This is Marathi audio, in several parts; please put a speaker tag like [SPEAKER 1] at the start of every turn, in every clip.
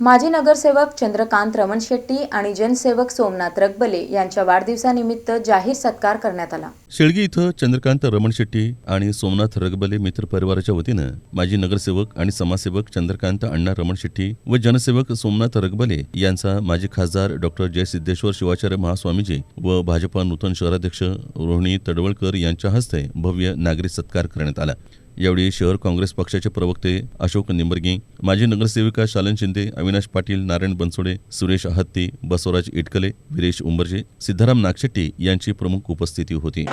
[SPEAKER 1] माजी नगरसेवक चंद्रकांत रमणशेट्टी आणि जनसेवक सोमनाथ रगबले यांच्या वाढदिवसानिमित्त जाहीर सत्कार करण्यात आला।
[SPEAKER 2] शेळगी इथं चंद्रकांत रमणशेट्टी आणि सोमनाथ रगबले मित्र परिवाराच्या वतीनं माजी नगरसेवक आणि समाजसेवक चंद्रकांत अण्णा रमणशेट्टी व जनसेवक सोमनाथ रगबले यांचा माजी खासदार डॉक्टर जयसिद्धेश्वर शिवाचार्य महास्वामीजी व भाजपा नूतन शहराध्यक्ष रोहिणी तडवळकर यांच्या हस्ते भव्य नागरी सत्कार करण्यात आला। यावेळी शहर काँग्रेस पक्षाचे प्रवक्ते अशोक निंबर्गी, माजी नगरसेविका शालन शिंदे, अविनाश पाटील, नारायण बनसोडे, सुरेश हत्ती, बसवराज इटकले, विरेश उंबर्जे, सिद्धाराम नागशेट्टी यांची प्रमुख उपस्थिती होती।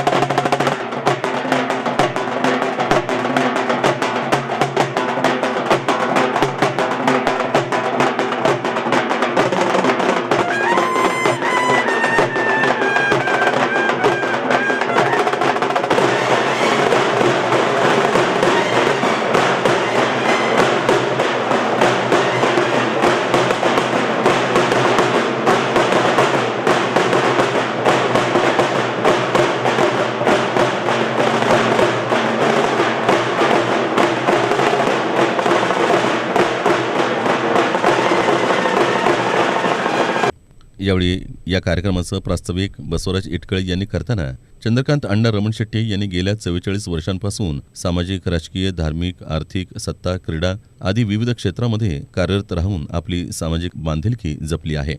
[SPEAKER 2] यावेळी या कार्यक्रमाचं प्रास्ताविक बसवराज इटकळे यांनी करताना चंद्रकांत अण्णा रमणशेट्टी यांनी गेल्या 44 वर्षांपासून सामाजिक, राजकीय, धार्मिक, आर्थिक, सत्ता, क्रीडा आदी विविध क्षेत्रामध्ये कार्यरत राहून आपली सामाजिक बांधिलकी जपली आहे।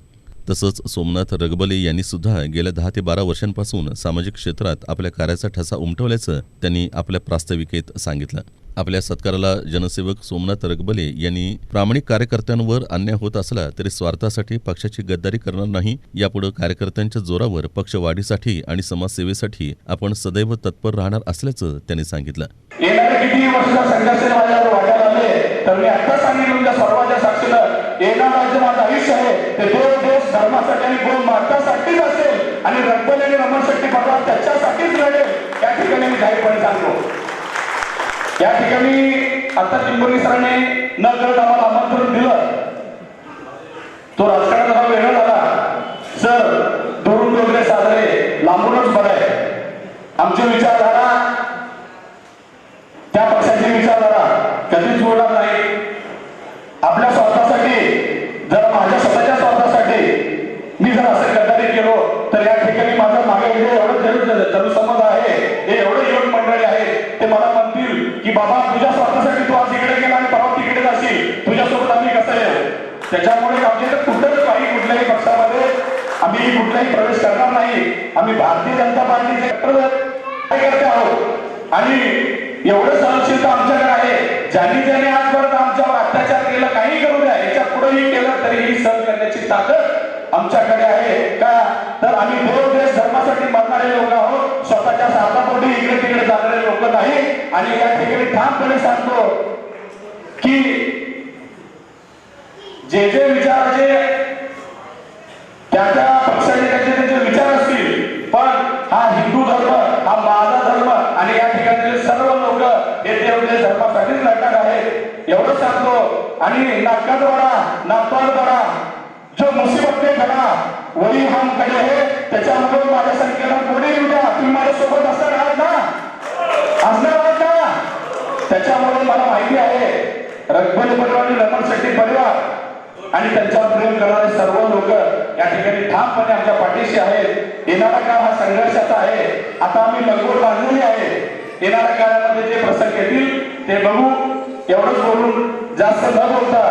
[SPEAKER 2] तसंच सोमनाथ रगबले यांनी सुद्धा गेल्या 10 ते 12 वर्षांपासून सामाजिक क्षेत्रात आपल्या कार्याचा ठसा उमटवल्याचं त्यांनी आपल्या प्रास्ताविकेत सांगितलं। आपल्या सत्काराला जनसेवक सोमनाथ रगबले यांनी प्रामाणिक कार्यकर्त्यांवर अन्याय होत असला तरी स्वार्थासाठी पक्षाची गद्दारी करणार नाही, यापुढे कार्यकर्त्यांच्या जोरावर पक्ष वाढीसाठी आणि समाजसेवेसाठी आपण सदैव तत्पर राहणार असल्याचं त्यांनी सांगितलं।
[SPEAKER 3] येणारे किती वर्ष संघर्ष माझ्यावर वाटायला आले तर मी आता सांगितलं सर्वांच्या साक्षीनं येणारं जे माझं आयुष्य आहे ते देश धर्मासाठी आणि गो मातासाठीच असेल आणि रगबले आणि रमणशेट्टी भगवान त्याच्यासाठीच लढेल, त्या ठिकाणी मी जाहीरपणे सांगतो। या ठिकाणी आता चिंबोरी सरांनी न करत आम्हाला आमंत्रण दिलं, तो राजकारणाचा वेगळा झाला। सर दुरून वगैरे साजरे लांबूनच बघाय आमची विचारधारा, त्या पक्षाची विचारधारा कधीच जोडणार नाही। आपल्या स्वार्थासाठी जर माझ्या स्वतःच्या स्वार्थासाठी मी जर असं गद्दारी केलो तर या ठिकाणी माझं मागे एवढं जनसमज आहे, हे एवढे युवक मंडळी आहे ते मला म्हणतील की बाबा तुझ्या स्वार्थासाठी तू आज इकडे गेला आणि परवा तिकडे जाशील, तुझ्यासोबत आम्ही कसं येऊ। त्याच्यामुळे आमच्या कुठंच कुठल्याही पक्षामध्ये आम्ही कुठलाही प्रवेश करणार नाही। आम्ही भारतीय जनता पार्टीचे कार्यकर्ते आहोत आणि एवढं सहनशीलता आमच्याकडे आहे। ज्यांनी आजपर्यंत आमच्यावर अत्याचार केला, काही करू द्या, याच्या पुढेही केलं तरीही सहन करण्याची ताकद आमच्याकडे आहे का, तर आम्ही देश धर्मासाठी मरणारे लोक आहोत, स्वतःच्या स्वार्थापोटी इकडे तिकडे जाणारे लोक नाही। आणि या ठिकाणी ठामपणे सांगतो की जे विचाराचे त्या पक्षाचे त्याचे विचार असतील, पण हा हिंदू धर्म, हा माझा धर्म आणि या ठिकाणी सर्व लोक हे देश धर्मासाठीच लढणार आहेत एवढं सांगतो। आणि नाकात वाडा नागपाल वाडा जो मुसीबत में खड़ा वही हम खड़े हैं, त्याच्यामुळे माझ्या संख्येला कोणी येऊ द्या, तुम्ही माझ्यासोबत असणार आहात ना, त्याच्यामुळे मला माहिती आहे रगबले परिवार आणि रमणशेट्टी परिवार आणि त्यांच्यावर प्रेम करणारे सर्व लोक या ठिकाणी ठामपणे आमच्या पाठीशी आहेत। येणारा काळ हा संघर्षाचा आहे, आता आम्ही लगबग बांधलेली आहे। येणाऱ्या काळामध्ये जे प्रसंग येतील ते बघू, एवढंच बोलून जास्त न बोलता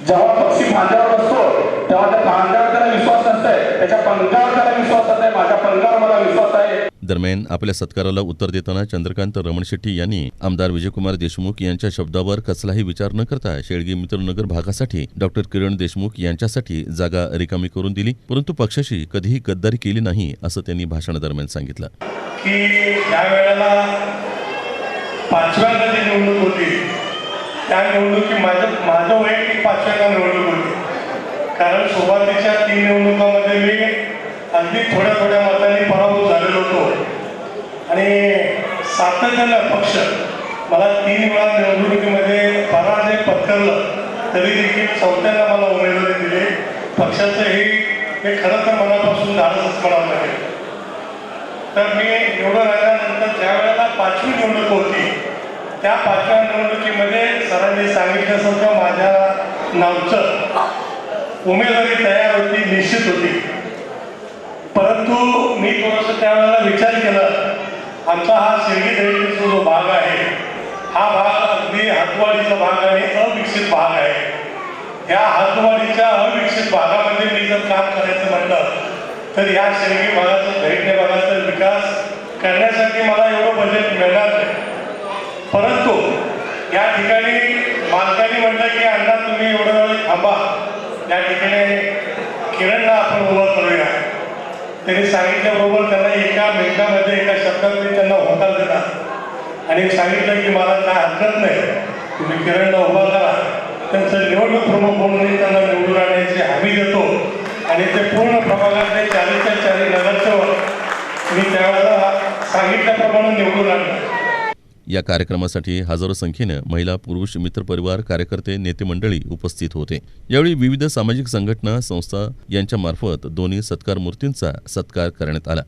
[SPEAKER 3] जेव्हा पक्षी फांद्यावर असतो तेव्हा त्या फांद्यावर त्याला विश्वास नसतोय, त्याच्या पंखावर त्याला विश्वास असतोय, माझ्या पंखावर मला विश्वास आहे।
[SPEAKER 2] दरम्यान आपल्या सत्काराला उत्तर देताना चंद्रकांत रमणशेट्टी यांनी आमदार विजयकुमार देशमुख यांच्या शब्दावर कसलाही विचार न करता शेळगी मित्रनगर भागासाठी डॉक्टर किरण देशमुख यांच्यासाठी जागा रिकामी करून दिली, परंतु पक्षाशी कधीही गद्दारी केली नाही असं त्यांनी भाषणादरम्यान सांगितलं।
[SPEAKER 4] की त्या वेळेला 5व्यांदा जी निवडणूक होती त्या निवडणुकी माझं वैयक्तिक 5व्यांदा निवडणूक होती, कारण सुरुवातीच्या 3 निवडणुकांमध्ये मी अगदी थोड्या मतांनी पराभूत झालेलो होतो आणि सातत्यानं पक्ष मला 3 वेळा निवडणुकीमध्ये पराजय पत्करलं तरी देखील 4थ्यांदा मला उमेदवारी दिली। पक्षाचं हे खरं तर मनापासून धाडसच म्हणावं लागेल। तर मी निवडून आल्यानंतर ज्या वेळेला 5वी निवडणूक होती त्या 5व्या निवडणुकीमध्ये सरांनी सांगितलं असं माझ्या नावचं उमेदवारी तयार होती, निश्चित होती. परंतु मी थोडंसं त्यावेळेला विचार केला, आमचा हा शिर्डी दहीचा जो भाग आहे हा भाग अगदी हातवाडीचा भाग आणि अविकसित भाग आहे. या हातवाडीच्या अविकसित भागामध्ये मी जर काम करायचं म्हटलं तर या शिर्डी भागाचा दहिणे भागाचा विकास करण्यासाठी मला एवढं बजेट मिळणार नाही. परंतु या ठिकाणी मालकाने म्हटलं की अण्णा तुम्ही एवढं वेळ थांबा, या ठिकाणी किरणला आपण उभं करूया. त्यांनी सांगितल्याबरोबर त्यांना एका मिनिटामध्ये एका शब्दात मी त्यांना होकार दिला आणि सांगितलं की मला काय हरकत नाही, तुम्ही किरणला उभा करा, त्यांचं निवडणूक प्रमुख म्हणून त्यांना निवडून आणण्याची हमी देतो आणि ते पूर्ण प्रभागातले 40च्या 40 नगरसेवक मी त्यावेळेला सांगितल्याप्रमाणे निवडून आणलं.
[SPEAKER 2] या कार्यक्रमासाठी हजारो संख्येनं महिला, पुरुष, मित्रपरिवार, कार्यकर्ते, नेते मंडळी उपस्थित होते. यावेळी विविध सामाजिक संघटना, संस्था यांच्या मार्फत दोन्ही सत्कार मूर्तींचा सत्कार करण्यात आला.